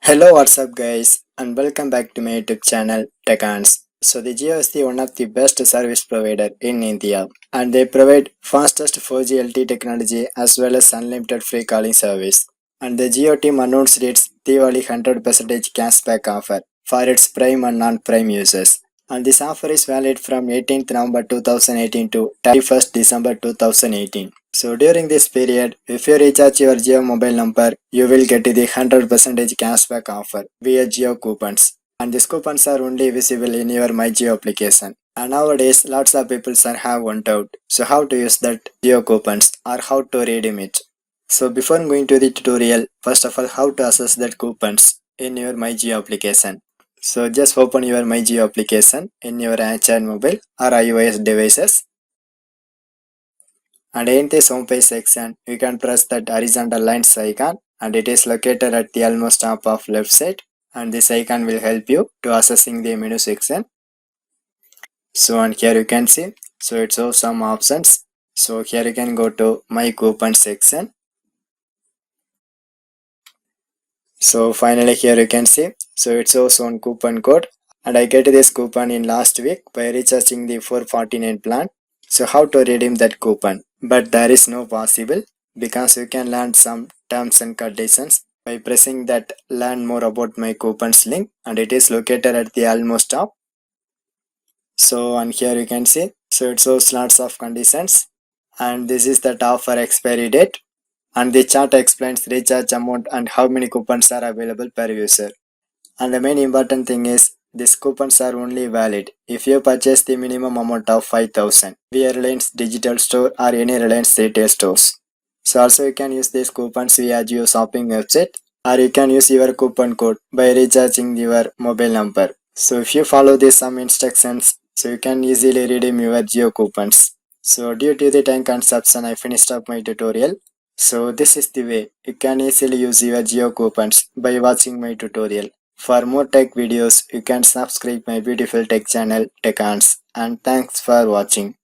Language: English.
Hello, what's up, guys, and welcome back to my YouTube channel TechAns. So the Jio is one of the best service provider in India, and they provide fastest 4G LTE technology as well as unlimited free calling service. And the Jio team announced its Diwali 100% cashback offer for its Prime and non-Prime users. And this offer is valid from 18th November 2018 to 31st December 2018. So during this period, if you recharge your Jio mobile number, you will get the 100% cashback offer via Jio coupons. And these coupons are only visible in your My Jio application. And nowadays, lots of people have one doubt. So how to use that Jio coupons or how to redeem it. So before going to the tutorial, first of all, how to access that coupons in your My Jio application. So just open your My Jio application in your Android mobile or iOS devices. And in this homepage section, you can press that horizontal lines icon and it is located at the almost top of left side, and this icon will help you to accessing the menu section. So and here you can see, so it shows some options. So here you can go to my coupon section. So finally here you can see, so it shows one coupon code, and I get this coupon in last week by recharging the 449 plan. So how to redeem that coupon? But there is no possible, because you can learn some terms and conditions by pressing that learn more about my coupons link, and it is located at the almost top. So and here you can see, so it shows lots of conditions, and this is the offer expiry date, and the chart explains recharge amount and how many coupons are available per user. And the main important thing is these coupons are only valid if you purchase the minimum amount of 5,000 via Reliance digital store or any Reliance retail stores. So also you can use these coupons via Jio shopping website, or you can use your coupon code by recharging your mobile number. So if you follow these some instructions, so you can easily redeem your Jio coupons. So due to the time consumption, I finished up my tutorial. So this is the way you can easily use your Jio coupons by watching my tutorial. For more tech videos, you can subscribe my beautiful tech channel TechAns, and thanks for watching.